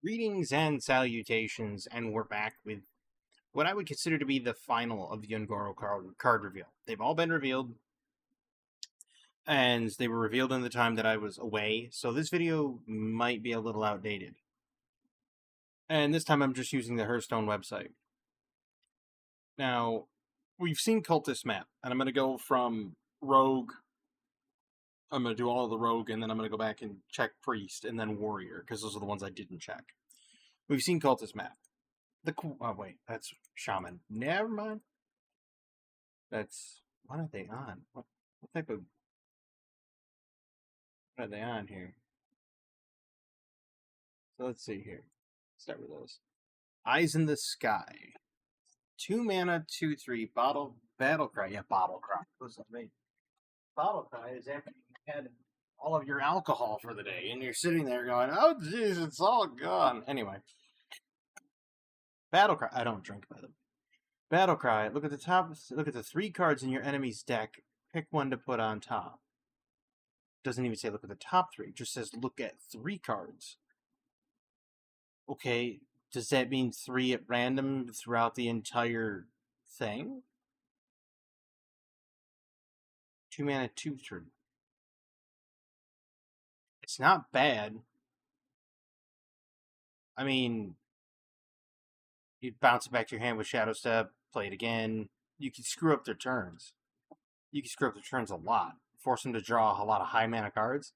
Greetings and salutations, and we're back with what I would consider to be the final of the Ungoro card reveal. They've all been revealed, and they were revealed in the time that I was away, so this video might be a little outdated. And this time I'm just using the Hearthstone website. Now, we've seen Cultist map, and I'm going to go from Rogue. I'm going to do all of the Rogue, and then I'm going to go back and check Priest, and then Warrior, because those are the ones I didn't check. We've seen Cultist map. Oh wait, that's Shaman. Never mind. What are they on? What type of what are they on here? So let's see here. Start with those. Eyes in the Sky. 2 mana, 2/3 battle cry. Yeah, bottle cry. Listen to me. Bottle cry is after you had all of your alcohol for the day, and you're sitting there going, "Oh, jeez, it's all gone." Anyway, battle cry. I don't drink, by the way. Battle cry. Look at the top. Look at the 3 cards in your enemy's deck. Pick one to put on top. Doesn't even say look at the top 3. It just says look at 3 cards. Okay, does that mean 3 at random throughout the entire thing? 2 mana, 2/3. It's not bad. I mean, you bounce it back to your hand with Shadow Step, play it again. You can screw up their turns. You can screw up their turns a lot. Force them to draw a lot of high mana cards.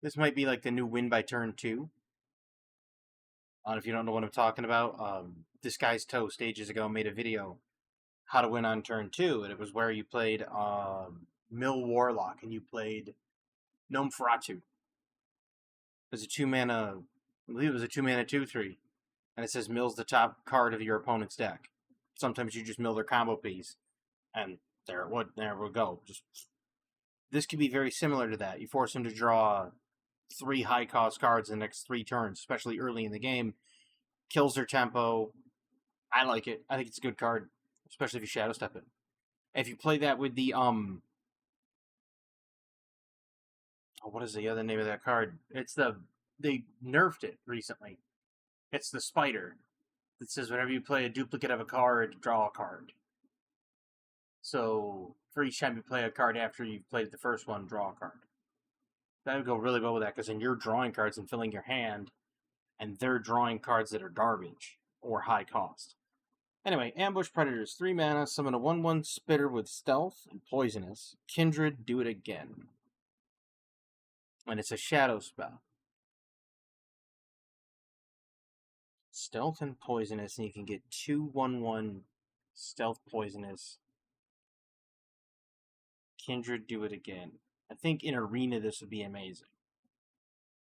This might be like the new win by turn 2. If you don't know what I'm talking about, this guy's Toast ages ago made a video how to win on turn 2, and it was where you played Mill Warlock and you played Gnome Feratu. It was a 2 mana, I believe it was a 2 mana 2/3, and it says mill's the top card of your opponent's deck. Sometimes you just mill their combo piece, and there we go. This could be very similar to that. You force them to draw 3 high cost cards in the next 3 turns, especially early in the game. Kills their tempo. I like it. I think it's a good card, especially if you Shadow Step it. If you play that with the what is the other name of that card? They nerfed it recently. It's the spider that says whenever you play a duplicate of a card, draw a card. So for each time you play a card after you've played the first one, draw a card. That would go really well with that, because then you're drawing cards and filling your hand, and they're drawing cards that are garbage or high cost. Anyway, Ambush Predators, 3 mana, summon a 1/1 spitter with stealth and poisonous. Kindred, do it again. And it's a shadow spell. Stealth and poisonous, and you can get 2/1/1 stealth poisonous. Kindred, do it again. I think in Arena this would be amazing.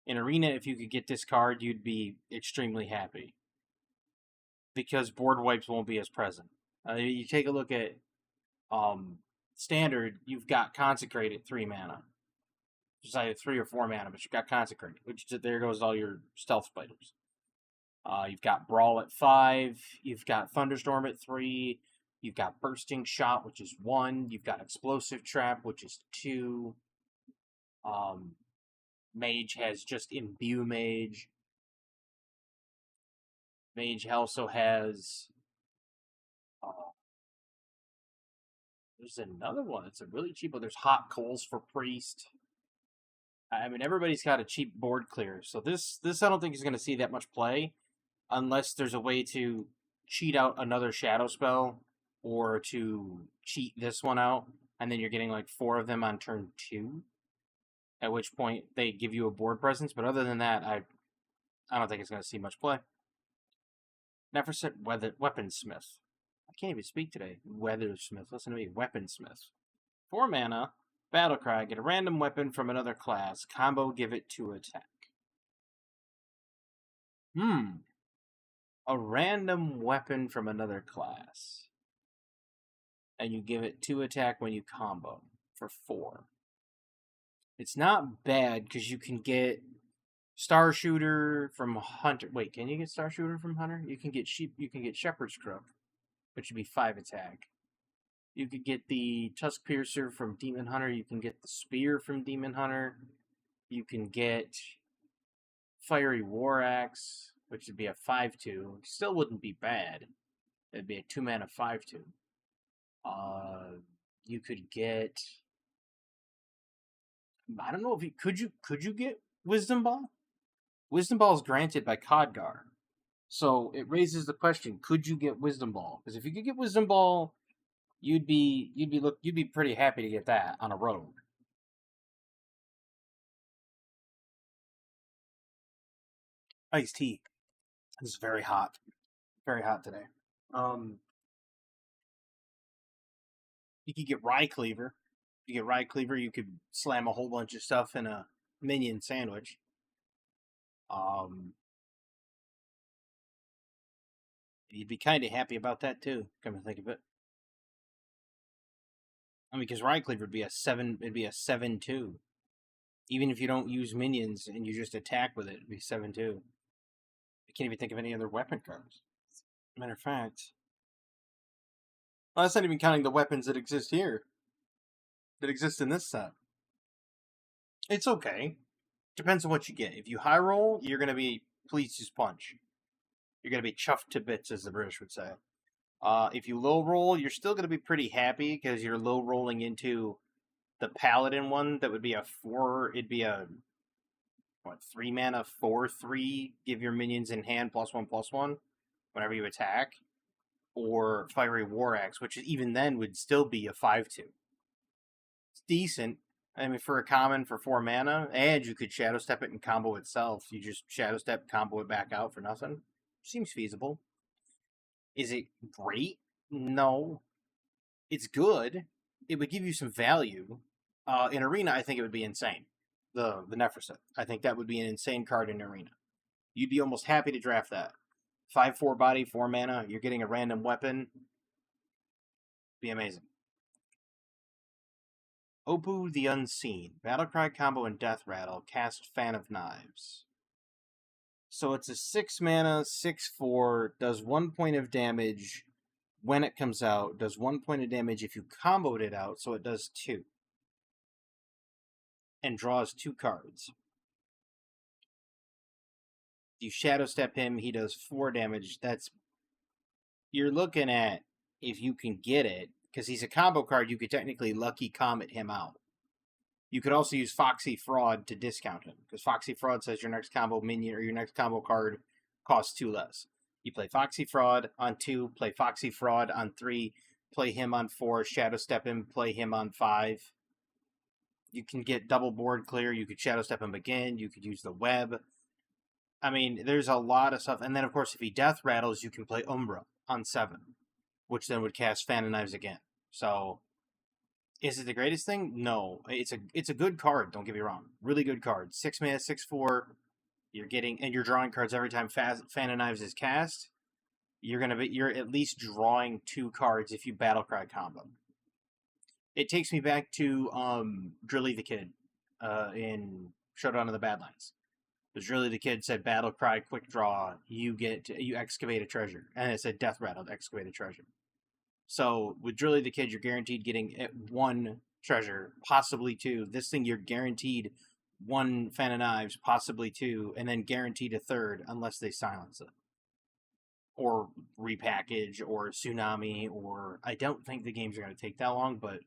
In Arena, if you could get this card, you'd be extremely happy, because board wipes won't be as present. You take a look at Standard, you've got Consecrated 3 mana. Just either 3 or 4 mana, but you've got Consecrated, which there goes all your stealth spiders. You've got Brawl at 5. You've got Thunderstorm at 3. You've got Bursting Shot, which is 1. You've got Explosive Trap, which is 2. Mage has just Imbue Mage. Mage also has... there's another one. It's a really cheap one. There's Hot Coals for Priest. I mean, everybody's got a cheap board clear. So this I don't think is going to see that much play, unless there's a way to cheat out another shadow spell, or to cheat this one out, and then you're getting like 4 of them on turn 2, at which point they give you a board presence. But other than that, I don't think it's going to see much play. Neverset Weaponsmith. I can't even speak today. Weathersmith. Listen to me. Weaponsmith. 4 mana, Battlecry. Get a random weapon from another class. Combo, give it 2 attack. A random weapon from another class. And you give it 2 attack when you combo for 4. It's not bad, because you can get Star Shooter from Hunter. Wait, can you get Star Shooter from Hunter? You can get Shepherd's Crook, which would be 5 attack. You could get the Tusk Piercer from Demon Hunter. You can get the Spear from Demon Hunter. You can get Fiery War Axe, which would be a 5/2. Still wouldn't be bad. It'd be a 2-mana 5/2. You could get. I don't know if you could you get Wisdom Ball? Wisdom Ball is granted by Khadgar, so it raises the question: could you get Wisdom Ball? Because if you could get Wisdom Ball, you'd be pretty happy to get that on a rogue. Iced tea. It's very hot today. You could get Rye Cleaver. You get Rye Cleaver, you could slam a whole bunch of stuff in a minion sandwich. You'd be kind of happy about that too. Come to think of it. I mean, because Rye Cleaver would be a 7/2. Even if you don't use minions and you just attack with it, it'd be 7/2. I can't even think of any other weapon cards. Matter of fact, well, that's not even counting the weapons that exist here. That exist in this set. It's okay. Depends on what you get. If you high roll, you're gonna be pleased as punch. You're gonna be chuffed to bits, as the British would say. If you low roll, you're still gonna be pretty happy because you're low rolling into the Paladin one. That would be a 4. It'd be a 3-mana 4/3. Give your minions in hand +1/+1 whenever you attack, or Fiery War Axe, which even then would still be a 5/2. It's decent. I mean, for a common for 4 mana, and you could Shadow Step it and combo itself. You just Shadow Step, combo it back out for nothing. Seems feasible. Is it great? No. It's good. It would give you some value. In Arena, I think it would be insane. The Nephroset. I think that would be an insane card in Arena. You'd be almost happy to draft that. 5/4 body, 4 mana. You're getting a random weapon. Be amazing. Opu the Unseen. Battlecry combo and Death Rattle. Cast Fan of Knives. So it's a 6 mana, 6/4, does 1 point of damage when it comes out, does 1 point of damage if you comboed it out, so it does 2. And draws 2 cards. You Shadow Step him, he does 4 damage. You're looking at, if you can get it, because he's a combo card, you could technically Lucky Comet him out. You could also use Foxy Fraud to discount him, because Foxy Fraud says your next combo minion or your next combo card costs 2 less. You play Foxy Fraud on 2, play Foxy Fraud on 3, play him on 4, Shadow Step him, play him on 5. You can get double board clear, you could Shadow Step him again, you could use the web. I mean, there's a lot of stuff. And then, of course, if he Death Rattles, you can play Umbra on 7, which then would cast Fan of Knives again. So, is it the greatest thing? No. It's a good card, don't get me wrong. Really good card. 6 mana, 6/4. You're drawing cards every time Fan of Knives is cast. You're at least drawing 2 cards if you Battlecry combo. It takes me back to Drilly the Kid in Showdown of the Badlands. Because Drilly the Kid said Battlecry, quick draw, you excavate a treasure. And it said Death Rattle, excavate a treasure. So with Drilly the Kid, you're guaranteed getting 1 treasure, possibly 2. This thing, you're guaranteed 1 Fan of Knives, possibly 2, and then guaranteed a 3rd unless they silence it. Or repackage, or Tsunami, or I don't think the games are going to take that long, but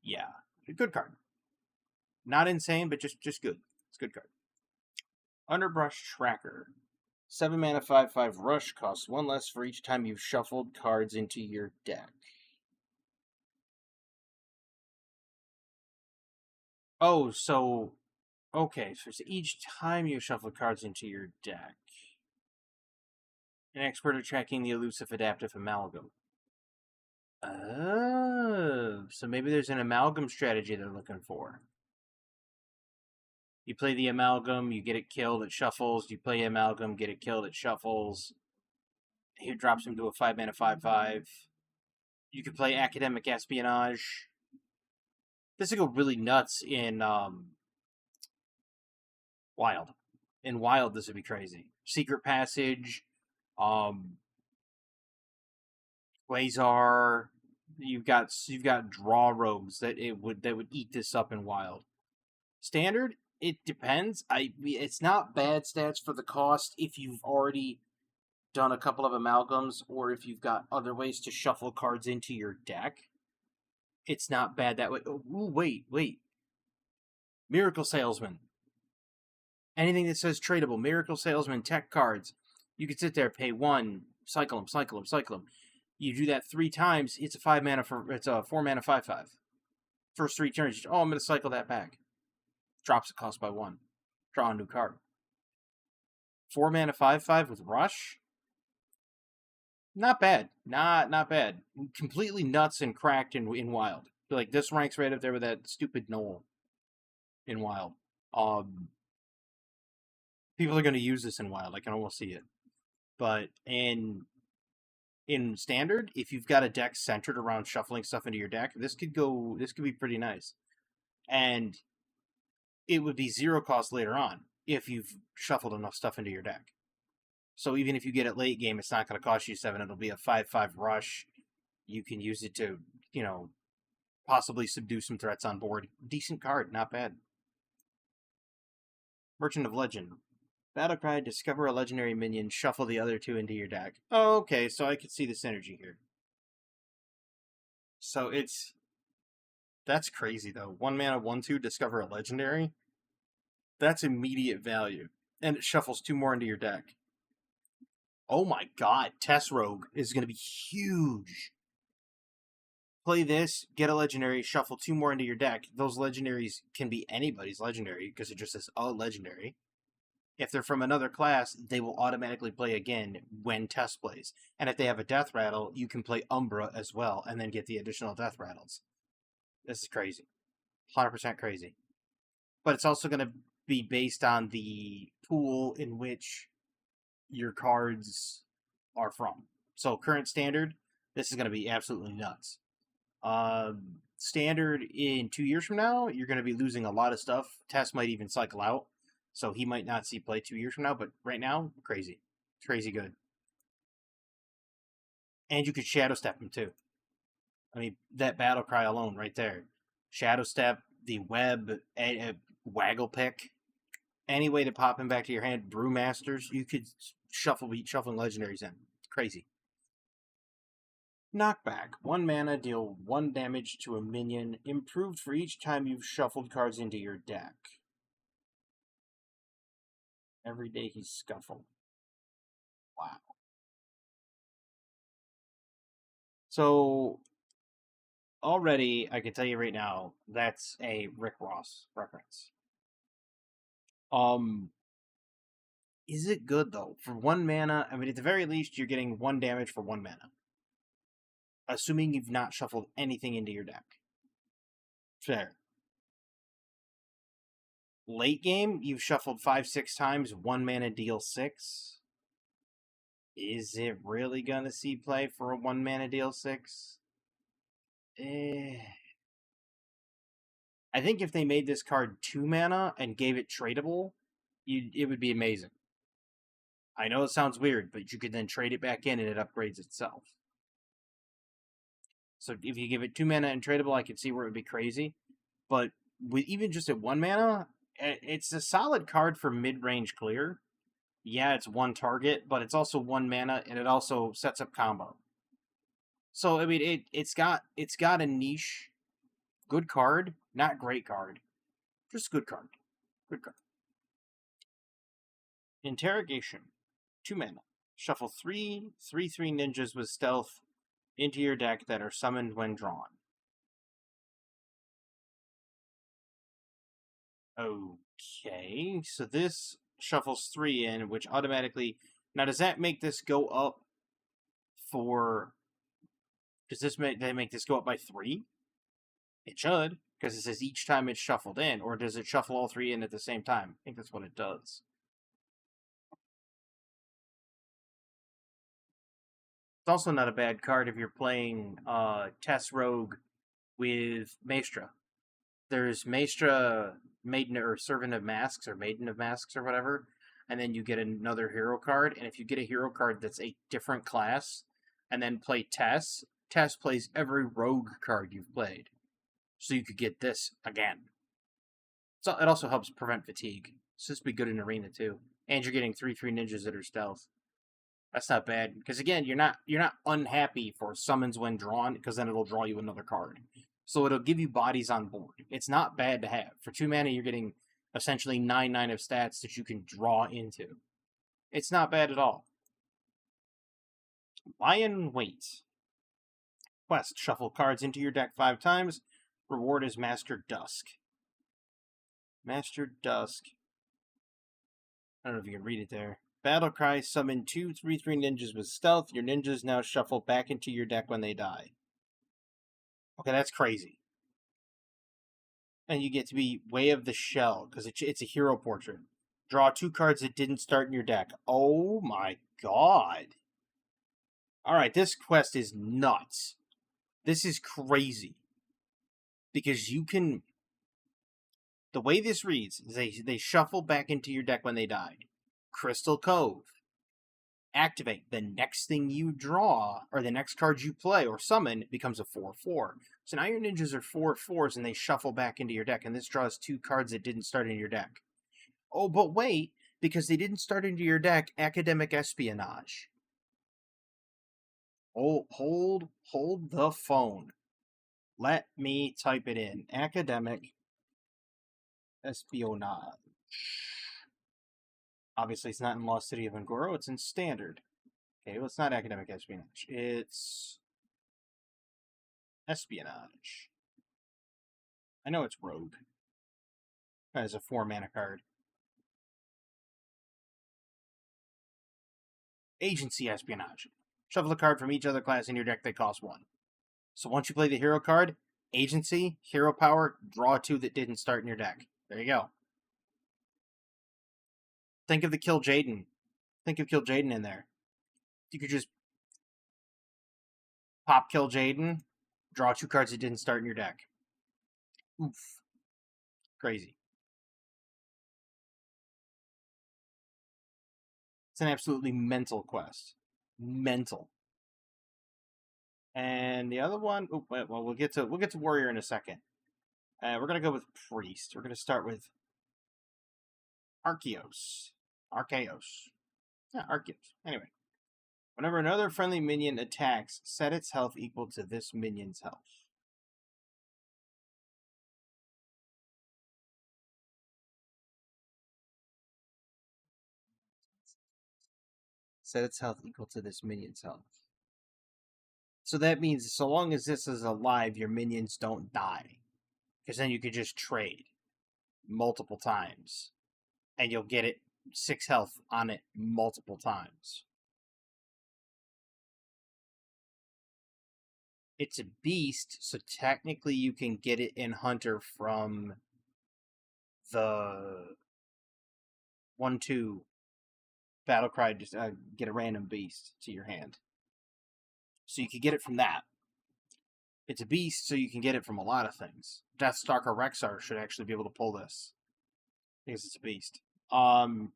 yeah, a good card. Not insane, but just good. It's a good card. Underbrush Tracker. 7 mana, 5/5 rush, costs 1 less for each time you've shuffled cards into your deck. Oh, so... Okay, so it's each time you shuffle cards into your deck. An expert at tracking the elusive adaptive amalgam. Oh, so maybe there's an amalgam strategy they're looking for. You play the amalgam, you get it killed, it shuffles. You play amalgam, get it killed, it shuffles. He drops him to a 5 mana 5/5. You could play Academic Espionage. This would go really nuts in Wild. In Wild, this would be crazy. Secret Passage, Quasar. You've got draw rogues that would eat this up in Wild. Standard, It depends. It's not bad stats for the cost if you've already done a couple of amalgams or if you've got other ways to shuffle cards into your deck. It's not bad that way. Ooh, wait. Miracle Salesman. Anything that says tradable, Miracle Salesman, tech cards. You can sit there, pay 1, cycle them. You do that 3 times, it's a 4 mana 5/5. First 3 turns, I'm going to cycle that back. Drops the cost by 1. Draw a new card. 4 mana 5/5 with Rush? Not bad. Not bad. Completely nuts and cracked in Wild. Like, this ranks right up there with that stupid Knoll in Wild. People are going to use this in Wild. I can almost see it. But in Standard, if you've got a deck centered around shuffling stuff into your deck, this could be pretty nice. And it would be 0 cost later on if you've shuffled enough stuff into your deck. So even if you get it late game, it's not going to cost you 7. It'll be a 5/5 Rush. You can use it to, possibly subdue some threats on board. Decent card, not bad. Merchant of Legend. Battlecry, discover a legendary minion, shuffle the other 2 into your deck. Oh, okay, so I can see the synergy here. So that's crazy though. 1 mana, 1/2, discover a legendary. That's immediate value. And it shuffles 2 more into your deck. Oh my god, Test Rogue is going to be huge. Play this, get a legendary, shuffle 2 more into your deck. Those legendaries can be anybody's legendary because it just says a legendary. If they're from another class, they will automatically play again when Test plays. And if they have a Death Rattle, you can play Umbra as well and then get the additional Death Rattles. This is crazy. 100% crazy. But it's also going to be based on the pool in which your cards are from. So current Standard, this is going to be absolutely nuts. Standard in 2 years from now, you're going to be losing a lot of stuff. Test might even cycle out. So he might not see play 2 years from now, but right now, crazy. Crazy good. And you could Shadow Step him too. I mean, that Battle Cry alone right there. Shadow Step, the Web, Waggle Pick. Any way to pop him back to your hand. Brewmasters, you could shuffling legendaries in. It's crazy. Knockback. 1 mana, deal 1 damage to a minion. Improved for each time you've shuffled cards into your deck. Every day he's scuffled. Wow. So, already, I can tell you right now, that's a Rick Ross reference. Is it good, though? For 1 mana, I mean, at the very least, you're getting 1 damage for 1 mana. Assuming you've not shuffled anything into your deck. Fair. Late game, you've shuffled 5-6 times, 1 mana, deal 6. Is it really gonna see play for a 1 mana, deal 6? I think if they made this card 2 mana and gave it tradable, it would be amazing. I know it sounds weird, but you could then trade it back in and it upgrades itself. So if you give it 2 mana and tradable, I could see where it would be crazy. But with even just at 1 mana, it's a solid card for mid-range clear. Yeah, it's 1 target, but it's also 1 mana, and it also sets up combo. So I mean, it's got a niche, good card, not great card, just good card, good card. Interrogation, 2 mana, shuffle 3 3/3 ninjas with stealth into your deck that are summoned when drawn. Okay, so this shuffles 3 in, which automatically... Now, does that make this go up for... Does this make this go up by 3? It should, because it says each time it's shuffled in, or does it shuffle all 3 in at the same time? I think that's what it does. It's also not a bad card if you're playing Test Rogue with Maestra. There's Maestra, Maiden or Servant of Masks, or Maiden of Masks, or whatever, and then you get another hero card, and if you get a hero card that's a different class, and then play Tess, Tess plays every rogue card you've played. So you could get this again. So it also helps prevent fatigue. So this would be good in arena too. And you're getting 3/3 ninjas that are stealth. That's not bad. Because again, you're not unhappy for summons when drawn, because then it'll draw you another card. So it'll give you bodies on board. It's not bad to have. For 2 mana, you're getting essentially 9/9 of stats that you can draw into. It's not bad at all. Lion Wait. Quest. Shuffle cards into your deck 5 times. Reward is Master Dusk. Master Dusk. I don't know if you can read it there. Battle Cry. Summon 2 3/3 ninjas with stealth. Your ninjas now shuffle back into your deck when they die. Okay, that's crazy. And you get to be Way of the Shell, because it's a hero portrait. Draw 2 cards that didn't start in your deck. Oh my god. Alright, this quest is nuts. This is crazy. Because you can... The way this reads is they shuffle back into your deck when they die. Crystal Cove. Activate. The next thing you draw, or the next card you play or summon, becomes a 4/4. So now your ninjas are 4/4s and they shuffle back into your deck, and this draws 2 cards that didn't start in your deck. Oh, but wait, because they didn't start into your deck, Academic Espionage. Oh, hold the phone. Let me type it in. Academic Espionage. Obviously, it's not in Lost City of Un'Goro. It's in Standard. Okay, well, it's not Academic Espionage. It's Espionage. I know it's Rogue. That is a 4-mana card. Agency Espionage. Shuffle a card from each other class in your deck that costs 1. So once you play the hero card, Agency, Hero Power, draw 2 that didn't start in your deck. There you go. Think of the Kill Jaden. Think of Kill Jaden in there. You could just pop Kill Jaden, draw 2 cards that didn't start in your deck. Oof. Crazy. It's an absolutely mental quest. Mental. And the other one, well, we'll get to Warrior in a second. We're gonna go with Priest. We're gonna start with Arceus. Yeah, Arceus. Anyway, whenever another friendly minion attacks, set its health equal to this minion's health. Set its health equal to this minion's health. So that means so long as this is alive, your minions don't die. Because then you could just trade multiple times. And you'll get it 6 health on it multiple times. It's a beast, so technically you can get it in Hunter from the 1/2 Battlecry, just get a random beast to your hand. So you can get it from that. It's a beast, so you can get it from a lot of things. Deathstalker Rexar should actually be able to pull this. Because it's a beast. I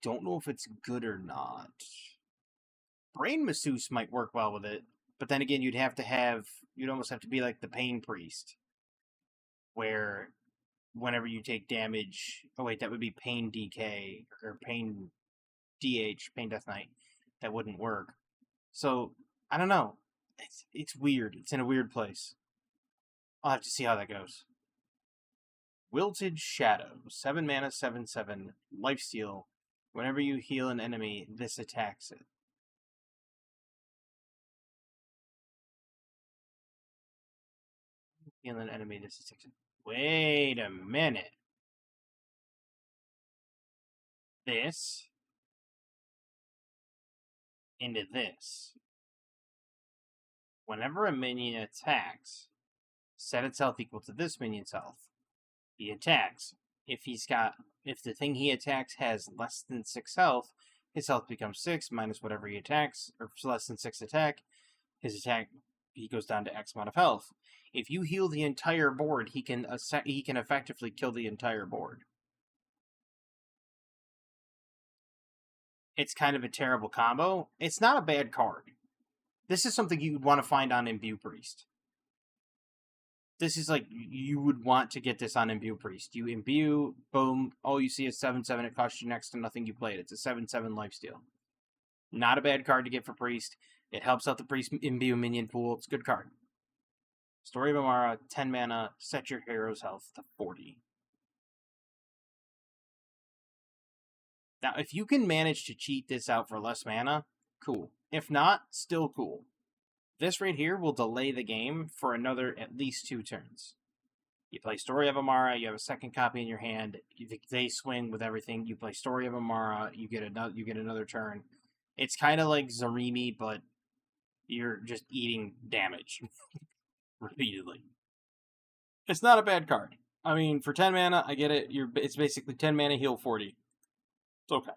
don't know if it's good or not. Brain Masseuse might work well with it, but then again, you'd almost have to be like the Pain Priest, where whenever you take damage, oh wait, that would be Pain DK, or Pain DH, Pain Death Knight. That wouldn't work. So, I don't know. It's weird. It's in a weird place. I'll have to see how that goes. Wilted Shadow. 7 mana, 7/7. Lifesteal. Whenever you heal an enemy, this attacks it. Heal an enemy, this attacks it. Wait a minute. This into this. Whenever a minion attacks, set its health equal to this minion's health. He attacks. If the thing he attacks has less than 6 health, his health becomes 6 minus whatever he attacks, or less than 6 attack. He goes down to X amount of health. If you heal the entire board, he can effectively kill the entire board. It's kind of a terrible combo. It's not a bad card. This is something you'd want to find on Imbue Priest. This is like, you would want to get this on Imbue Priest. You imbue, boom, all you see is 7/7. It costs you next to nothing, you play it. It's a 7/7 lifesteal. Not a bad card to get for Priest. It helps out the Priest imbue minion pool. It's a good card. Story of Amara, 10 mana, set your hero's health to 40. Now, if you can manage to cheat this out for less mana, cool. If not, still cool. This right here will delay the game for another at least 2 turns. You play Story of Amara, you have a second copy in your hand. They swing with everything. You play Story of Amara, you get another turn. It's kind of like Zarimi, but you're just eating damage repeatedly. It's not a bad card. I mean, for 10 mana, I get it. It's basically 10 mana, heal 40. It's okay.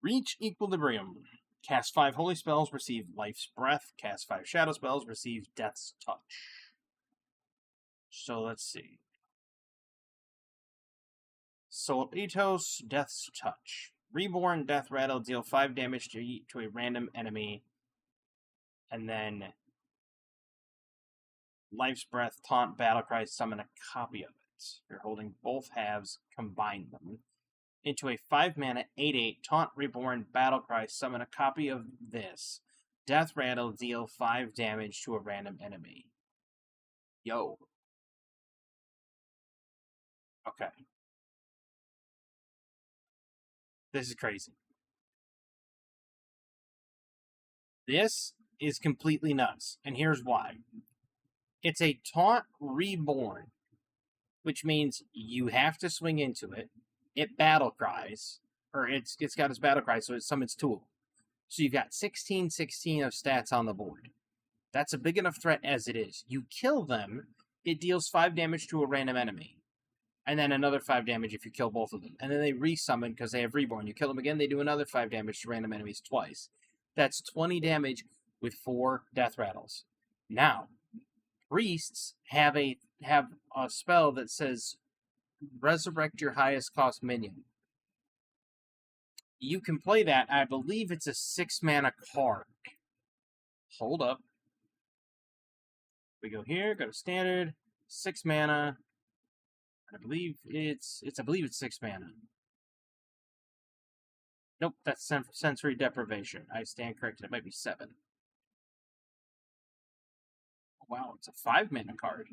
Reach Equilibrium. Cast 5 holy spells, receive Life's Breath. Cast 5 shadow spells, receive Death's Touch. So let's see. Soul Ethos, Death's Touch. Reborn, Death Rattle, deal 5 damage to a random enemy. And then Life's Breath, Taunt, Battlecry, summon a copy of it. You're holding both halves, combine them into a 5-mana 8/8 Taunt, Reborn, Battlecry, summon a copy of this. Death Rattle, deal 5 damage to a random enemy. Yo. Okay. This is crazy. This is completely nuts, and here's why. It's a Taunt Reborn, which means you have to swing into it. It battle cries, or it's got its battle cry, so it summons Tool. So you've got 16/16 of stats on the board. That's a big enough threat as it is. You kill them, it deals 5 damage to a random enemy. And then another 5 damage if you kill both of them. And then they resummon because they have Reborn. You kill them again, they do another 5 damage to random enemies twice. That's 20 damage with 4 Death Rattles. Now, Priests have a spell that says resurrect your highest cost minion. You can play that. I believe it's a 6-mana card. Hold up. We go here, go to standard, 6 mana. And I believe it's 6 mana. Nope, that's sensory deprivation. I stand corrected. It might be 7. Wow, it's a 5-mana card.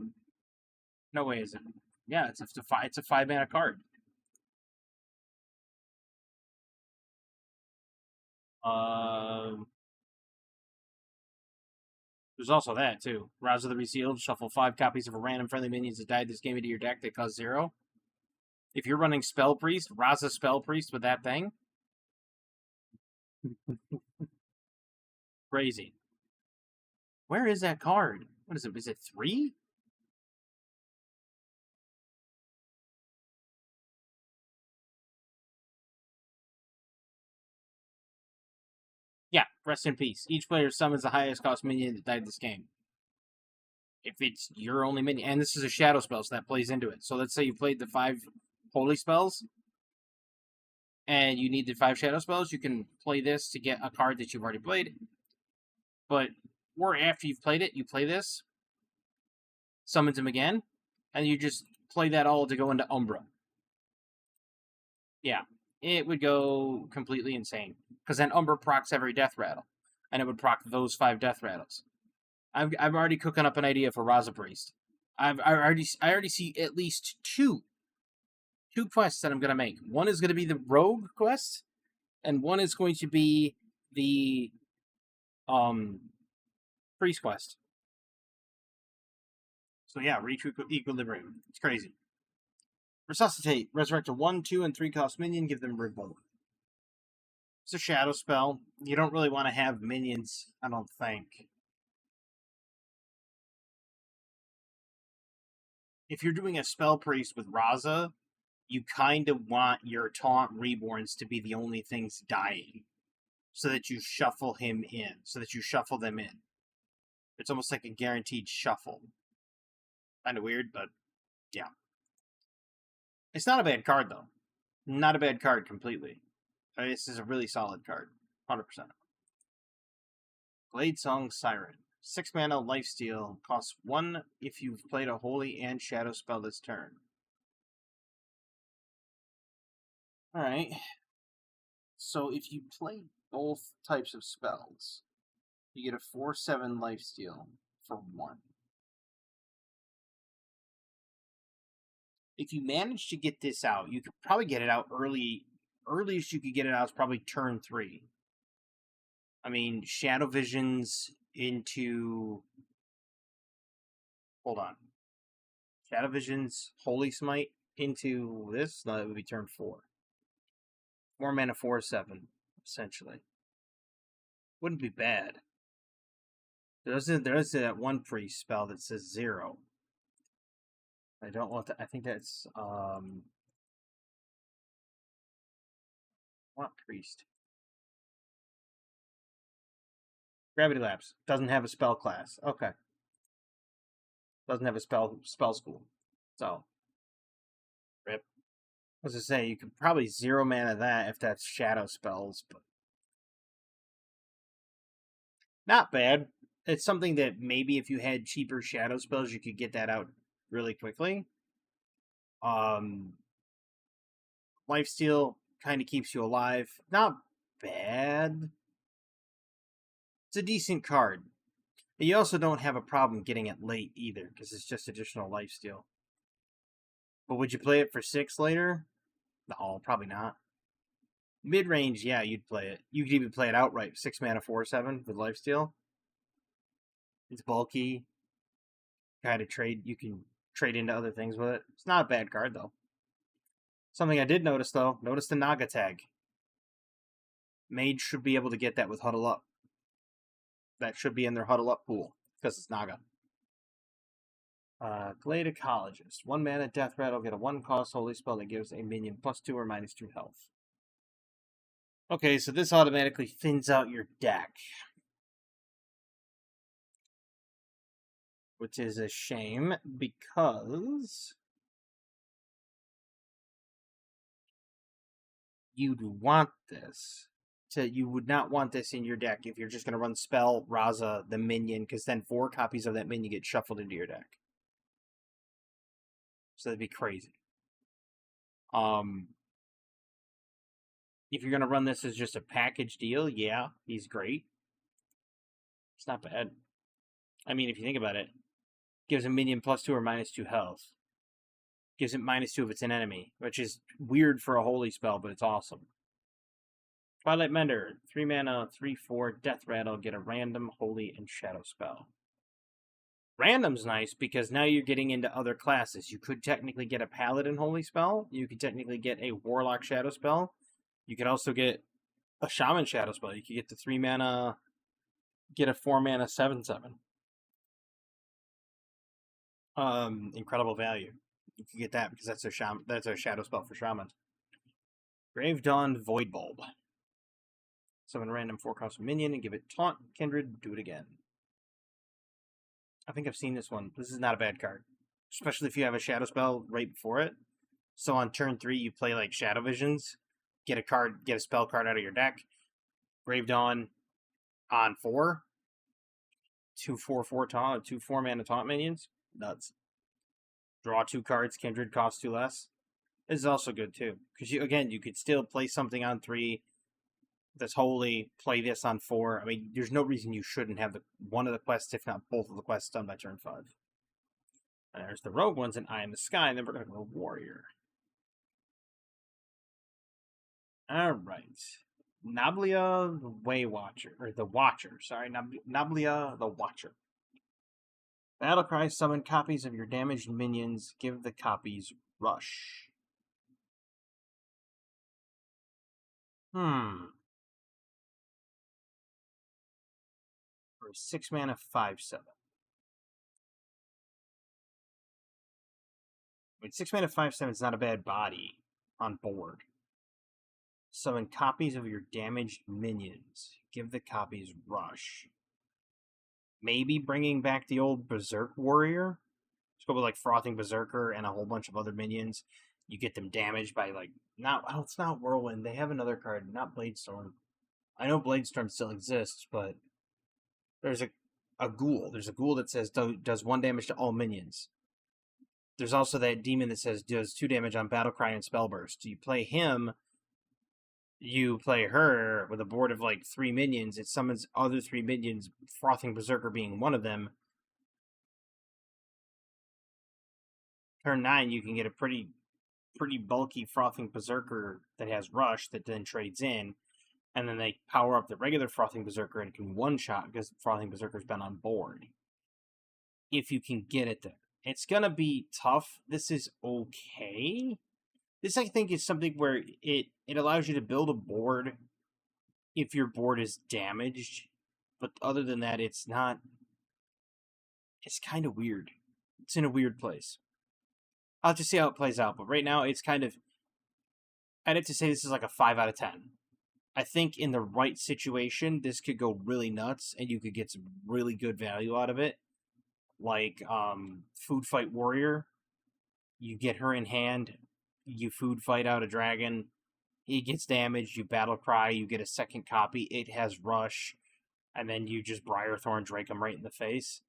No way is it. Yeah, it's a 5-mana card. There's also that, too. Raza the Resealed, shuffle 5 copies of a random friendly minions that died this game into your deck that cost 0. If you're running Spell Priest, Raza Spell Priest with that thing. Crazy. Where is that card? What is it? Is it 3? Yeah, rest in peace. Each player summons the highest cost minion that died this game. If it's your only minion, and this is a shadow spell, so that plays into it. So let's say you played the 5 holy spells, and you need the 5 shadow spells, you can play this to get a card that you've already played. But, or after you've played it, you play this, summons him again, and you just play that all to go into Umbra. Yeah, it would go completely insane. Because then Umbra procs every Death Rattle, and it would proc those 5 Death Rattles. I'm already cooking up an idea for Raza Priest. I already see at least two quests that I'm gonna make. One is gonna be the Rogue quest, and one is going to be the Priest quest. So yeah, reach Equilibrium. It's crazy. Resuscitate. Resurrect a 1, 2, and 3 cost minion. Give them Revoke. It's a shadow spell. You don't really want to have minions, I don't think. If you're doing a Spell Priest with Raza, you kind of want your Taunt Reborns to be the only things dying. So that you shuffle him in. So that you shuffle them in. It's almost like a guaranteed shuffle. Kind of weird, but yeah. It's not a bad card, though. Not a bad card completely. This is a really solid card. 100%. Glade Song Siren. 6 mana lifesteal. Costs 1 if you've played a holy and shadow spell this turn. Alright. So if you play both types of spells, you get a 4/7 lifesteal for 1. If you manage to get this out, you could probably get it out early. Earliest you could get it out is probably turn 3. I mean, Shadow Visions into... Hold on. Shadow Visions, Holy Smite into this? No, that would be turn 4. 4 mana, 4/7, essentially. Wouldn't be bad. There is that one priest spell that says 0. I don't want to... I think that's... What priest? Gravity Lapse. Doesn't have a spell class. Okay. Doesn't have a spell school. So. Rip. As I say, you could probably 0 mana that if that's shadow spells, but not bad. It's something that maybe if you had cheaper shadow spells, you could get that out really quickly. Lifesteal kind of keeps you alive. Not bad. It's a decent card. But you also don't have a problem getting it late either, because it's just additional lifesteal. But would you play it for 6 later? No, probably not. Mid-range, yeah, you'd play it. You could even play it outright. 6 mana, 4/7 with lifesteal. It's bulky. Kind of trade. You can trade into other things with it. It's not a bad card, though. Something I did notice, though. Notice the Naga tag. Mage should be able to get that with Huddle Up. That should be in their Huddle Up pool, because it's Naga. Glade Ecologist. 1 mana, Death Rattle, get a 1-cost holy spell that gives a minion +2 or -2 health. Okay, so this automatically thins out your deck. Which is a shame, because you'd want this. You would not want this in your deck if you're just going to run Spell, Raza, the minion, because then 4 copies of that minion get shuffled into your deck. So that'd be crazy. If you're going to run this as just a package deal, yeah, he's great. It's not bad. I mean, if you think about it, gives a minion +2 or -2 health. Gives it -2 if it's an enemy, which is weird for a holy spell, but it's awesome. Twilight Mender, 3 mana, 3/4, Death Rattle, get a random holy and shadow spell. Random's nice because now you're getting into other classes. You could technically get a Paladin holy spell. You could technically get a Warlock shadow spell. You could also get a Shaman shadow spell. You could get the 3 mana, get a 4 mana 7/7. Incredible value. You can get that because that's a shadow spell for Shaman. Grave Dawn Void Bulb. Summon a random 4-cost minion and give it Taunt, Kindred, do it again. I think I've seen this one. This is not a bad card. Especially if you have a shadow spell right before it. So on turn 3, you play like Shadow Visions. Get a spell card out of your deck. Grave Dawn on 4. 2/4/4 taunt, 2 4-mana taunt minions. Nuts. Draw 2 cards, Kindred costs 2 less. This is also good too. Because you could still play something on 3 that's holy, play this on 4. I mean, there's no reason you shouldn't have one of the quests, if not both of the quests, done by turn 5. And there's the rogue ones in Eye in the Sky, and then we're going to go Warrior. Alright. Nablia the Waywatcher, or the Watcher, sorry. Nablia the Watcher. Battlecry, summon copies of your damaged minions, give the copies Rush. For 6 mana, 5/7. I mean, 6 mana, 5/7 is not a bad body on board. Summon copies of your damaged minions. Give the copies Rush. Maybe bringing back the old Berserk Warrior. Let's go with like Frothing Berserker and a whole bunch of other minions. You get them damaged by like it's not Whirlwind. They have another card, not Bladestorm. I know Bladestorm still exists, but there's a a ghoul. There's a ghoul that says does 1 damage to all minions. There's also that demon that says does 2 damage on Battlecry and Spellburst. You play him, you play her with a board of like 3 minions. It summons other 3 minions, Frothing Berserker being one of them. Turn 9, you can get a pretty bulky Frothing Berserker that has Rush that then trades in, and then they power up the regular Frothing Berserker and can one-shot because Frothing Berserker's been on board. If you can get it there. It's gonna be tough. This is okay. This, I think, is something where it allows you to build a board if your board is damaged. But other than that, it's not... It's kind of weird. It's in a weird place. I'll have to see how it plays out. But right now, it's kind of... I'd have to say this is like a 5 out of 10. I think in the right situation, this could go really nuts, and you could get some really good value out of it. Like, Food Fight Warrior. You get her in hand... You food fight out a dragon, he gets damaged, you battle cry, you get a second copy, it has Rush, and then you just Briarthorn Drake him right in the face.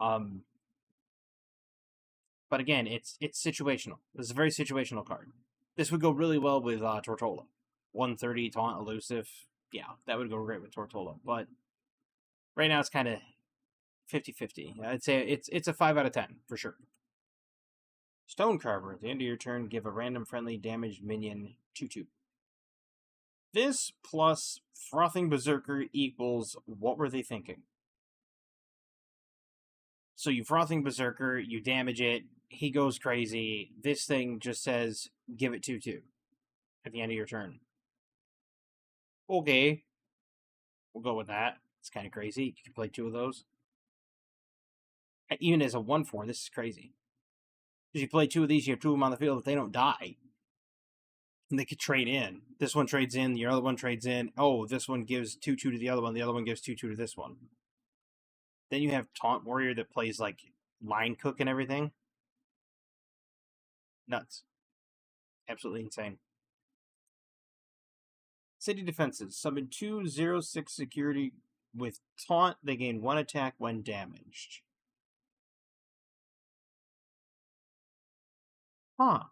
But again, it's situational. This is a very situational card. This would go really well with Tortola. 130, Taunt, Elusive. Yeah, that would go great with Tortola. But right now it's kind of 50-50. I'd say it's a 5 out of 10, for sure. Stonecarver, at the end of your turn, give a random friendly damaged minion 2/2. This plus Frothing Berserker equals what were they thinking? So you Frothing Berserker, you damage it, he goes crazy. This thing just says, give it 2/2 at the end of your turn. Okay. We'll go with that. It's kind of crazy. You can play 2 of those. Even as a 1/4, this is crazy. Because you play 2 of these, you have 2 of them on the field, if they don't die. And they could trade in. This one trades in, your other one trades in. Oh, this one gives 2/2 to the other one gives 2/2 to this one. Then you have Taunt Warrior that plays like Line Cook and everything. Nuts. Absolutely insane. City Defenses. Summon 2/0/6 security with Taunt. They gain 1 attack when damaged. Huh.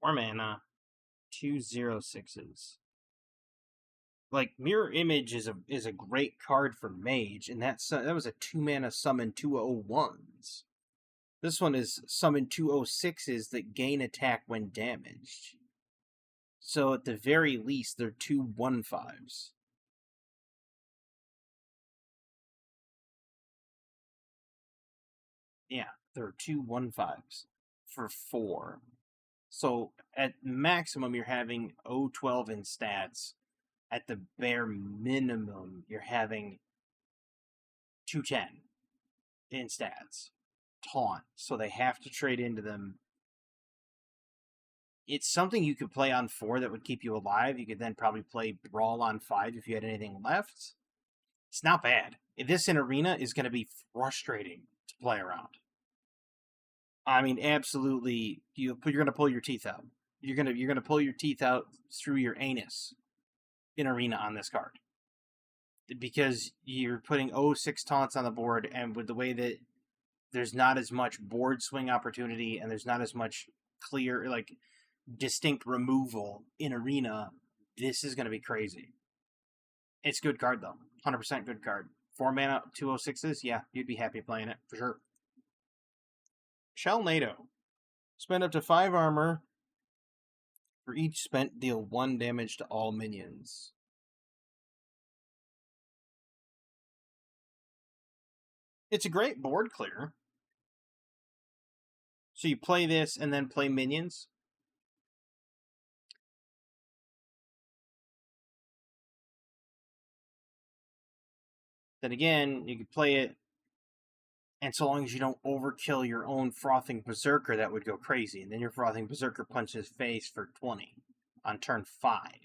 4 mana, 2/0/6s. Like, Mirror Image is a great card for Mage, and that was a 2 mana summon 2/01s. This one is summon 2/06s that gain attack when damaged. So at the very least, they're 2/1/5s. Yeah, they're 2/1/5s for 4. So at maximum, you're having 0/12 in stats. At the bare minimum, you're having 2/10 in stats. Taunt. So they have to trade into them. It's something you could play on 4 that would keep you alive. You could then probably play Brawl on 5 if you had anything left. It's not bad. This in Arena is going to be frustrating to play around. I mean, absolutely, you're going to pull your teeth out. You're going to pull your teeth out through your anus in Arena on this card. Because you're putting 0/6 taunts on the board, and with the way that there's not as much board swing opportunity, and there's not as much clear, like, distinct removal in Arena, this is going to be crazy. It's a good card, though. 100% good card. 4 mana, 2/06s, yeah, you'd be happy playing it, for sure. Shelnado. Spend up to 5 armor. For each spent, deal 1 damage to all minions. It's a great board clear. So you play this and then play minions. Then again, you could play it, and so long as you don't overkill your own Frothing Berserker, that would go crazy. And then your Frothing Berserker punches face for 20 on turn 5. I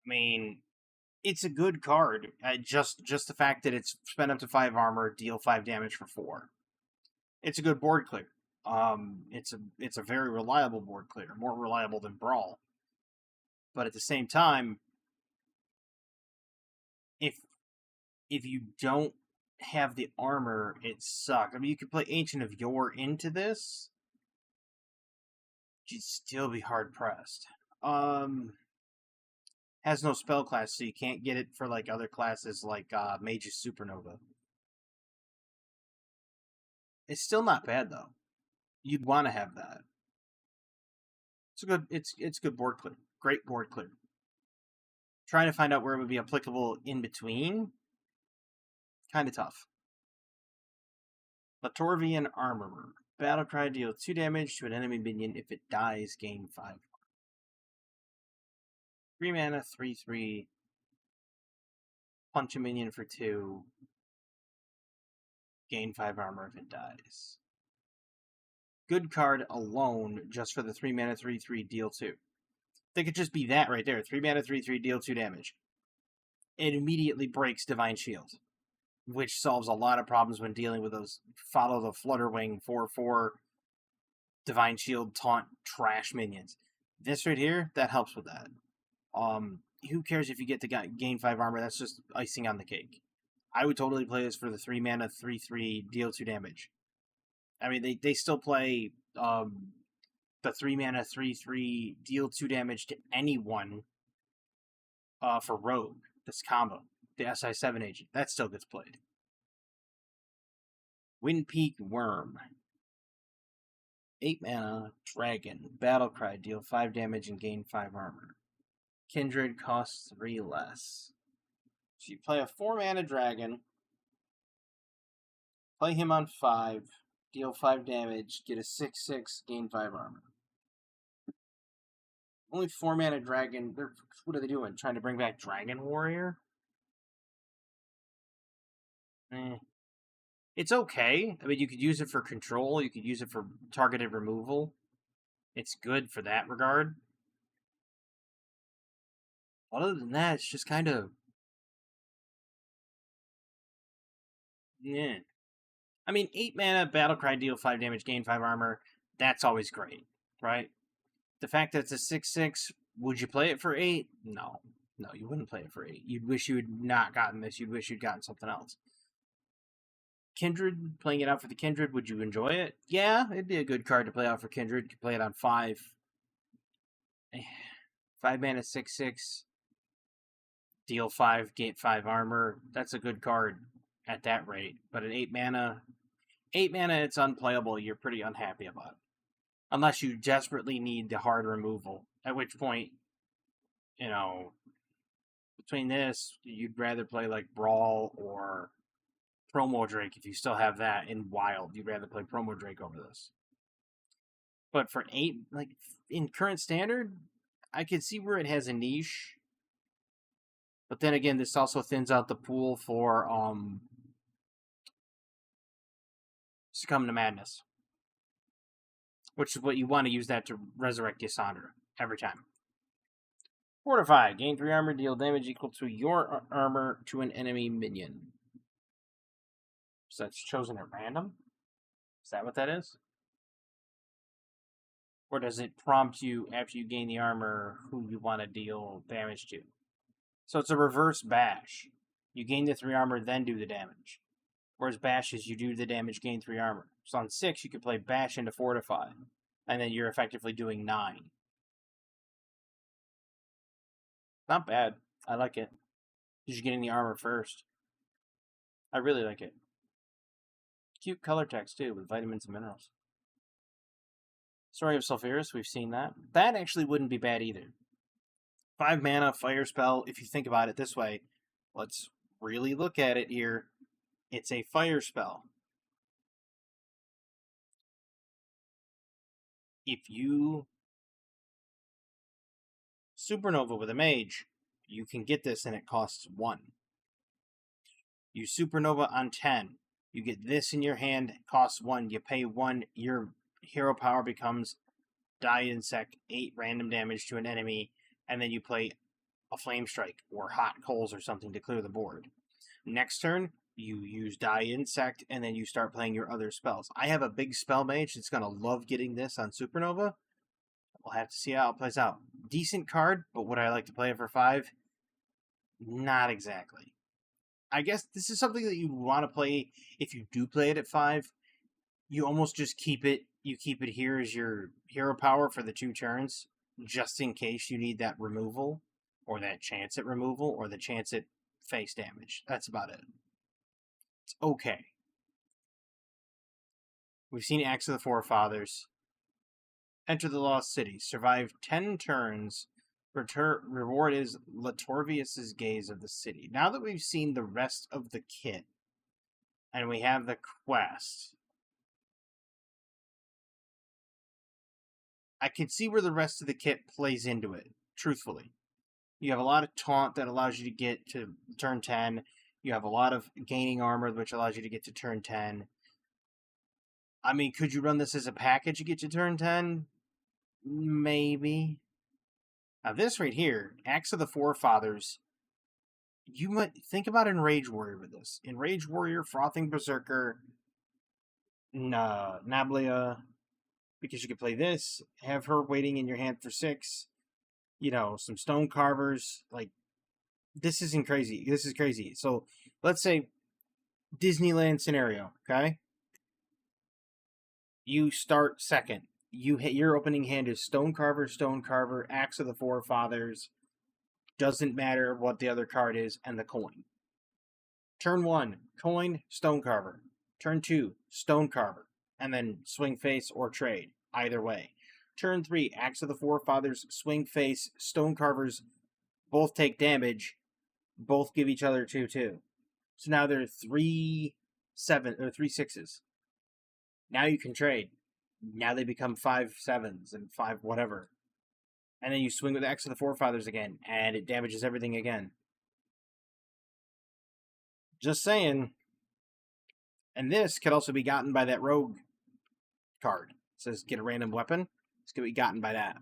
mean, it's a good card. Just the fact that it's spend up to 5 armor, deal 5 damage for 4. It's a good board clear. It's a very reliable board clear, more reliable than Brawl. But at the same time, if you don't have the armor, it sucks. I mean, you could play Ancient of Yore into this, you'd still be hard pressed. Has no spell class, so you can't get it for like other classes like Mage's Supernova. It's still not bad though. You'd want to have that. It's a good. It's good board clear. Great board clear. Trying to find out where it would be applicable in between. Kind of tough. Latorvian Armorer. Battlecry, deal 2 damage to an enemy minion. If it dies, gain 5. 3 mana, 3/3. Punch a minion for 2. Gain 5 armor if it dies. Good card alone, just for the 3 mana, 3/3, deal 2. They could just be that right there. 3 mana, 3/3, deal 2 damage. It immediately breaks Divine Shield, which solves a lot of problems when dealing with those follow the Flutterwing 4/4 Divine Shield taunt trash minions. This right here, that helps with that. Who cares if you get to gain 5 armor? That's just icing on the cake. I would totally play this for the 3 mana, 3/3, deal 2 damage. I mean, they still play the 3 mana, 3/3, deal 2 damage to anyone for Rogue, this combo. The SI7 agent. That still gets played. Windpeak Worm. 8 mana, Dragon. Battlecry, deal 5 damage and gain 5 armor. Kindred costs 3 less. So you play a 4 mana Dragon. Play him on 5. Deal 5 damage. Get a 6/6, gain 5 armor. Only 4 mana Dragon. What are they doing? Trying to bring back Dragon Warrior? It's okay. I mean, you could use it for control. You could use it for targeted removal. It's good for that regard. Other than that, it's just kind of... yeah. I mean, 8 mana, Battlecry, deal 5 damage, gain 5 armor. That's always great, right? The fact that it's a 6/6, would you play it for 8? No. No, you wouldn't play it for 8. You'd wish you had not gotten this. You'd wish you'd gotten something else. Kindred, playing it out for the Kindred, would you enjoy it? Yeah, it'd be a good card to play out for Kindred. You could play it on 5. 5 mana, 6/6. Deal 5, gain 5 armor. That's a good card at that rate. But at 8 mana, it's unplayable. You're pretty unhappy about it. Unless you desperately need the hard removal. At which point, between this, you'd rather play like Brawl or Promo Drake if you still have that in Wild. You'd rather play Promo Drake over this. But for 8, like in current standard, I can see where it has a niche. But then again, this also thins out the pool for Succumb to Madness. Which is what you want to use that to resurrect Yasandra every time. Fortify. Gain 3 armor, deal damage equal to your armor to an enemy minion. So that's chosen at random? Is that what that is? Or does it prompt you, after you gain the armor, who you want to deal damage to? So it's a reverse bash. You gain the 3 armor, then do the damage. Whereas bash is you do the damage, gain 3 armor. So on 6, you could play bash into fortify. And then you're effectively doing 9. Not bad. I like it. Because you're getting the armor first. I really like it. Cute color text, too, with vitamins and minerals. Story of Sulfuris, we've seen that. That actually wouldn't be bad either. 5 mana, fire spell. If you think about it this way, let's really look at it here. It's a fire spell. If you Supernova with a mage, you can get this and it costs 1. You Supernova on 10. You get this in your hand, it costs 1. You pay 1, your hero power becomes Die Insect, 8 random damage to an enemy, and then you play a Flame Strike or Hot Coals or something to clear the board. Next turn, you use Die Insect, and then you start playing your other spells. I have a big spell mage that's going to love getting this on Supernova. We'll have to see how it plays out. Decent card, but would I like to play it for 5? Not exactly. I guess this is something that you want to play if you do play it at 5. You almost just keep it. You keep it here as your hero power for the 2 turns, just in case you need that removal, or that chance at removal, or the chance at face damage. That's about it. It's okay. We've seen Axe of the Forefathers. Enter the Lost City. Survive 10 turns. Reward is Latorvius' Gaze of the City. Now that we've seen the rest of the kit, and we have the quest, I can see where the rest of the kit plays into it, truthfully. You have a lot of taunt that allows you to get to turn 10. You have a lot of gaining armor, which allows you to get to turn 10. I mean, could you run this as a package to get to turn 10? Maybe. Now, this right here, Axe of the Forefathers, you might think about Enrage Warrior with this. Enrage Warrior, Frothing Berserker, Nablia, because you could play this, have her waiting in your hand for 6, some Stone Carvers. Like, this isn't crazy. This is crazy. So, let's say Disneyland scenario, okay? You start second. You hit your opening hand is Stone Carver, Axe of the Forefathers. Doesn't matter what the other card is, and the coin. Turn 1, coin, Stone Carver. Turn 2, Stone Carver. And then swing face or trade. Either way. Turn 3, Axe of the Forefathers, swing face, Stone Carvers. Both take damage. Both give each other 2/2. So now there are 3 6s. Now you can trade. Now they become 5 7s and 5 whatever. And then you swing with Axe of the Forefathers again, and it damages everything again. Just saying. And this could also be gotten by that rogue card. It says get a random weapon. It's going to be gotten by that.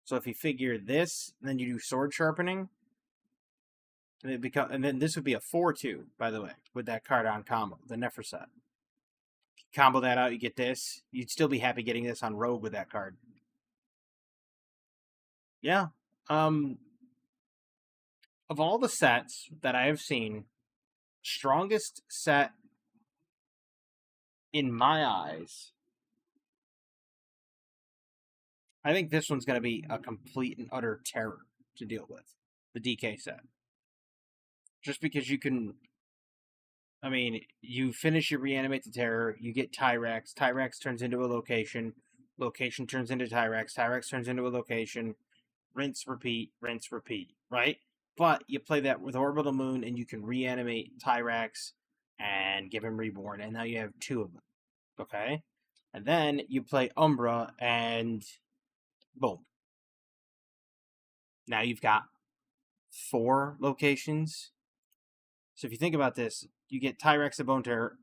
So if you figure this, then you do sword sharpening, and then this would be a 4/2, by the way, with that card on combo, the Neferset. Combo that out, you get this. You'd still be happy getting this on rogue with that card. Yeah. Of all the sets that I have seen, strongest set in my eyes, I think this one's going to be a complete and utter terror to deal with. The DK set. Just because you can... I mean, you finish your Reanimate the Terror, you get Tyrax, Tyrax turns into a location, location turns into Tyrax, Tyrax turns into a location, rinse, repeat, right? But you play that with Orbital Moon, and you can reanimate Tyrax and give him Reborn, and now you have 2 of them, okay? And then you play Umbra, and boom. Now you've got 4 locations. So if you think about this, you get Tyrax the Bone Terror,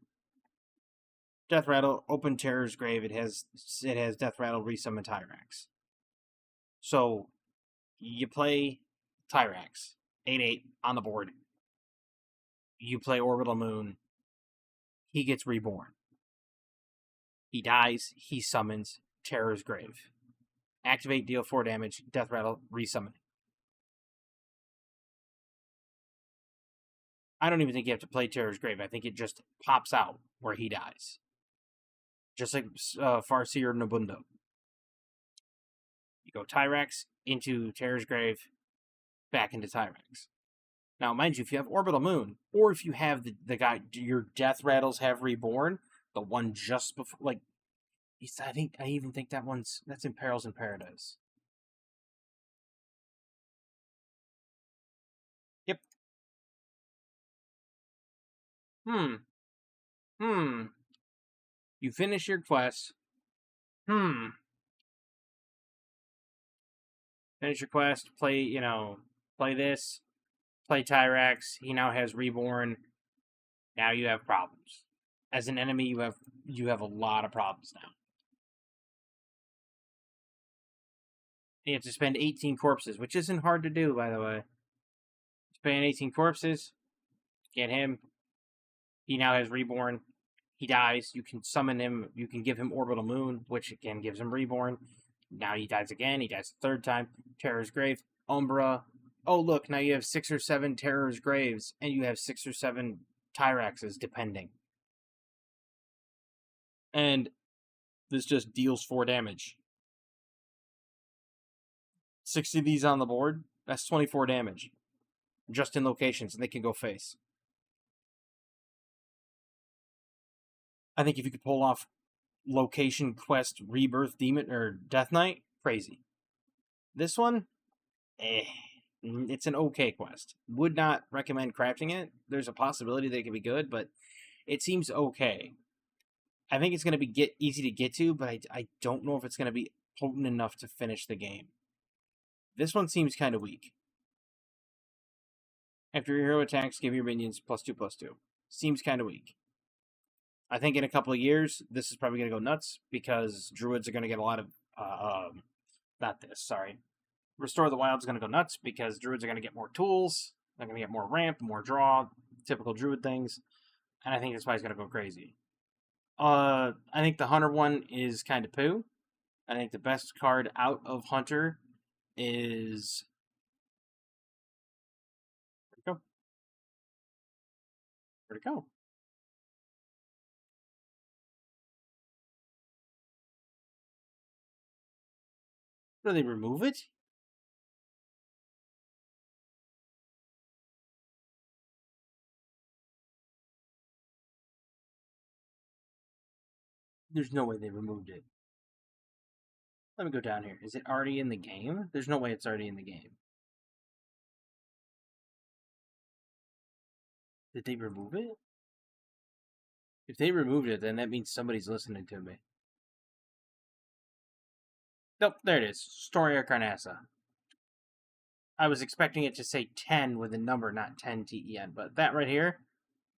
Death Rattle, open Terror's Grave. It has Death Rattle, resummon Tyrax. So you play Tyrax, 8/8 on the board. You play Orbital Moon. He gets Reborn. He dies. He summons Terror's Grave. Activate, deal 4 damage. Death Rattle, resummon. I don't even think you have to play Terror's Grave. I think it just pops out where he dies. Just like Farseer Nobundo. You go Tyrax into Terror's Grave, back into Tyrax. Now, mind you, if you have Orbital Moon, or if you have the guy, your Death Rattles have Reborn, the one just before, like, I even think that's in Perils in Paradise. Yep. You finish your quest. Finish your quest, play this, play Tyrax, he now has Reborn. Now you have problems. As an enemy, you have a lot of problems now. You have to spend 18 corpses, which isn't hard to do, by the way. Spend 18 corpses, get him. He now has Reborn. He dies. You can summon him. You can give him Orbital Moon, which again gives him Reborn. Now he dies again. He dies the third time. Terror's Grave. Umbra. Oh, look. Now you have 6 or 7 Terror's Graves, and you have 6 or 7 Tyraxes, depending. And this just deals 4 damage. 60 of these on the board, that's 24 damage. Just in locations, and they can go face. I think if you could pull off Location Quest Rebirth Demon or Death Knight, crazy. This one, it's an okay quest. Would not recommend crafting it. There's a possibility that it could be good, but it seems okay. I think it's going to be easy to get to, but I don't know if it's going to be potent enough to finish the game. This one seems kind of weak. After your hero attacks, give your minions +2/+2. Seems kind of weak. I think in a couple of years, this is probably going to go nuts because druids are going to get a lot of... Restore the Wild is going to go nuts because druids are going to get more tools. They're going to get more ramp, more draw, typical druid things. And I think this fight's going to go crazy. I think the Hunter one is kind of poo. I think the best card out of Hunter is... Where'd it go? Do they remove it? There's no way they removed it. Let me go down here. Is it already in the game? There's no way it's already in the game. Did they remove it? If they removed it, then that means somebody's listening to me. Nope, there it is. Storia Carnassa. I was expecting it to say 10 with a number, not 10 TEN, but that right here,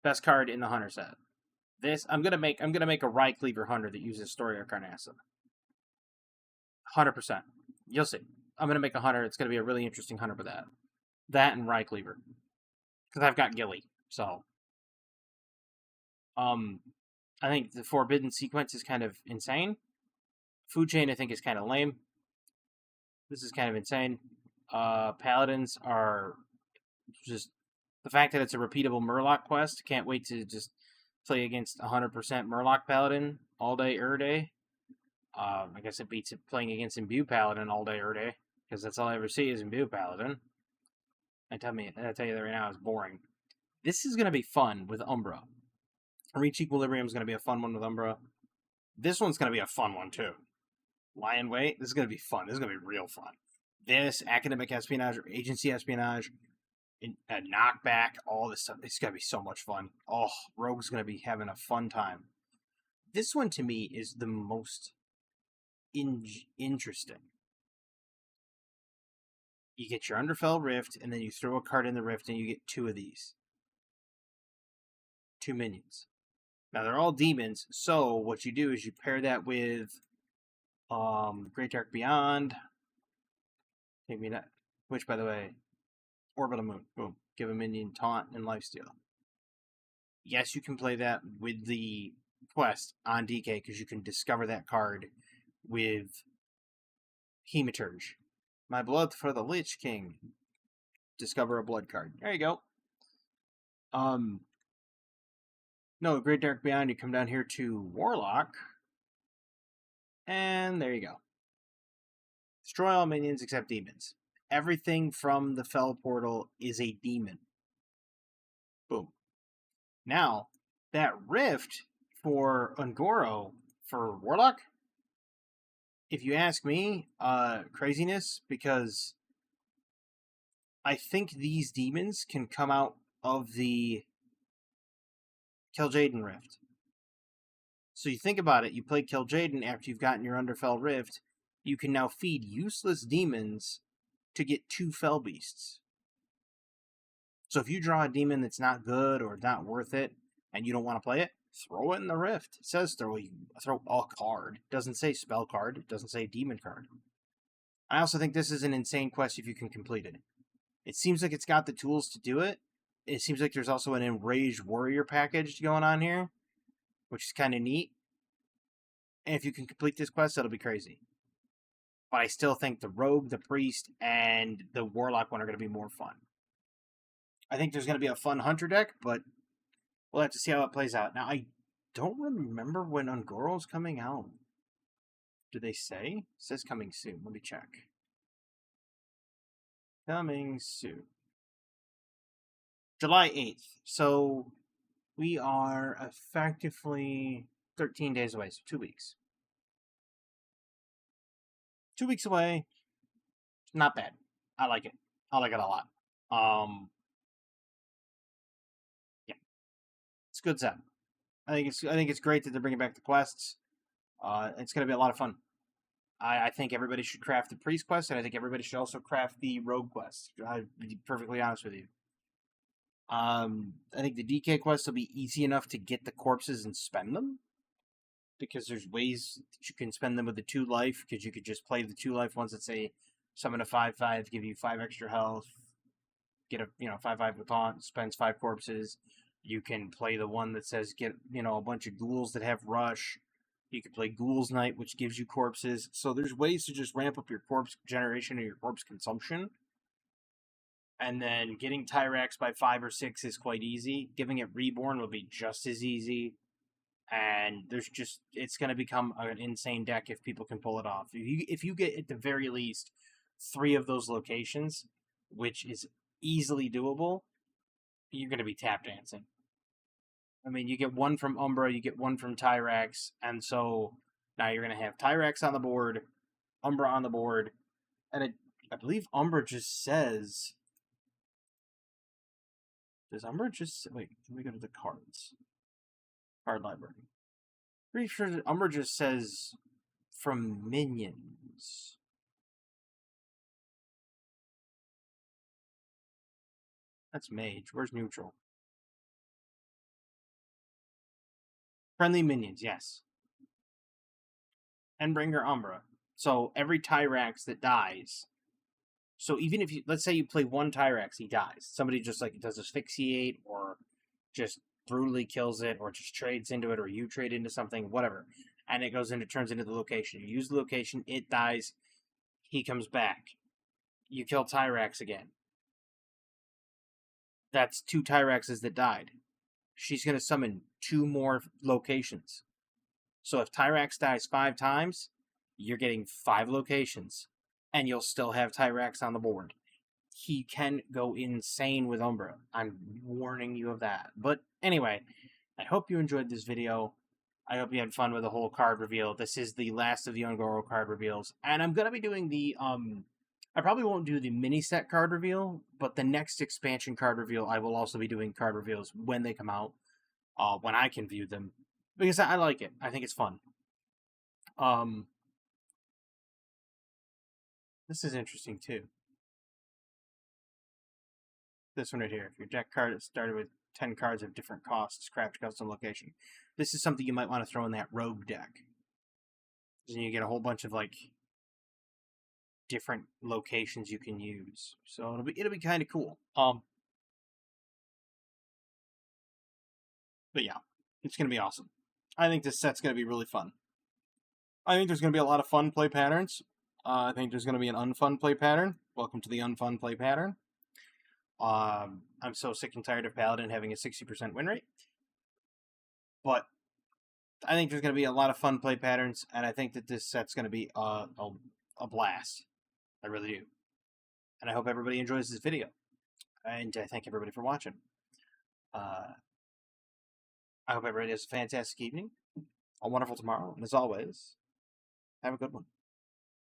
best card in the Hunter set. This I'm gonna make a Rycleaver Hunter that uses Storia Carnassa. 100%. You'll see. I'm gonna make a Hunter. It's gonna be a really interesting Hunter for that. That and Rycleaver. Because I've got Gilly, so. I think the Forbidden Sequence is kind of insane. Food Chain, I think, is kind of lame. This is kind of insane. Paladins are just... The fact that it's a repeatable Murloc quest, can't wait to just play against 100% Murloc Paladin all day, day. I guess it beats it playing against Imbue Paladin all day, day. Because that's all I ever see is Imbue Paladin. I tell you that right now, it's boring. This is going to be fun with Umbra. Reach Equilibrium is going to be a fun one with Umbra. This one's going to be a fun one, too. Lion Way, this is going to be fun. This is going to be real fun. This, Academic Espionage, or Agency Espionage, Knockback, all this stuff. It's going to be so much fun. Oh, Rogue's going to be having a fun time. This one, to me, is the most interesting. You get your Underfell Rift, and then you throw a card in the Rift, and you get 2 of these. 2 minions. Now, they're all demons, so what you do is you pair that with Great Dark Beyond. Maybe not. Which, by the way, Orbital Moon. Boom. Give a minion Taunt and Lifesteal. Yes, you can play that with the quest on DK, because you can discover that card with Hematurge. My blood for the Lich King. Discover a blood card. There you go. No, Great Dark Beyond, you come down here to Warlock. And there you go. Destroy all minions except demons. Everything from the Fell Portal is a demon. Boom. Now, that Rift for Un'Goro for Warlock, if you ask me, craziness, because I think these demons can come out of the Kil'jaeden Rift. So you think about it, you play Kil'jaeden after you've gotten your Underfell Rift, you can now feed useless demons to get 2 Fell Beasts. So if you draw a demon that's not good or not worth it, and you don't want to play it, throw it in the Rift. It says throw a card. It doesn't say spell card. It doesn't say demon card. I also think this is an insane quest if you can complete it. It seems like it's got the tools to do it. It seems like there's also an Enraged Warrior package going on here. which is kind of neat. And if you can complete this quest, that'll be crazy. But I still think the Rogue, the Priest, and the Warlock one are going to be more fun. I think there's going to be a fun Hunter deck, but we'll have to see how it plays out. Now, I don't remember when Un'Goro's coming out. Do they say? It says coming soon. Let me check. Coming soon. July 8th. So we are effectively 13 days away, so 2 weeks. 2 weeks away. Not bad. I like it. I like it a lot. Yeah. It's a good set. I think it's great that they're bringing back the quests. It's going to be a lot of fun. I think everybody should craft the Priest quest, and I think everybody should also craft the Rogue quest. I'll be perfectly honest with you. I think the DK quest will be easy enough to get the corpses and spend them, because there's ways that you can spend them with the 2 life, because you could just play the 2 life ones that say summon a 5/5, give you 5 extra health, get a 5/5 with taunt, spends 5 corpses. You can play the one that says get a bunch of ghouls that have rush. You can play Ghouls Night, which gives you corpses. So there's ways to just ramp up your corpse generation or your corpse consumption. And then getting Tyrax by 5 or 6 is quite easy. Giving it Reborn will be just as easy. And it's going to become an insane deck if people can pull it off. If you get at the very least 3 of those locations, which is easily doable, you're going to be tap dancing. I mean, you get 1 from Umbra, you get 1 from Tyrax, and so now you're going to have Tyrax on the board, Umbra on the board, and I believe Umbra just says... Does Umbra just... Wait, let me go to the cards. Card library. Pretty sure that Umbra just says from minions. That's Mage. Where's neutral? Friendly minions, yes. Endbringer Umbra. So every Tyrax that dies... So even if let's say you play 1 Tyrax, he dies. Somebody just does asphyxiate, or just brutally kills it, or just trades into it, or you trade into something, whatever. And it turns into the location. You use the location, it dies, he comes back. You kill Tyrax again. That's 2 Tyraxes that died. She's going to summon 2 more locations. So if Tyrax dies 5 times, you're getting 5 locations. And you'll still have Tyrax on the board. He can go insane with Umbra. I'm warning you of that. But anyway, I hope you enjoyed this video. I hope you had fun with the whole card reveal. This is the last of the Un'Goro card reveals. And I'm going to be doing the... I probably won't do the mini set card reveal, but the next expansion card reveal, I will also be doing card reveals when they come out. When I can view them. Because I like it. I think it's fun. This is interesting, too. This one right here. If your deck card started with 10 cards of different costs, craft custom location. This is something you might want to throw in that rogue deck. Then you get a whole bunch of, different locations you can use. So it'll be kind of cool. But yeah, it's going to be awesome. I think this set's going to be really fun. I think there's going to be a lot of fun play patterns. I think there's going to be an unfun play pattern. Welcome to the unfun play pattern. I'm so sick and tired of Paladin having a 60% win rate. But I think there's going to be a lot of fun play patterns, and I think that this set's going to be a blast. I really do. And I hope everybody enjoys this video. And I thank everybody for watching. I hope everybody has a fantastic evening, a wonderful tomorrow, and as always, have a good one.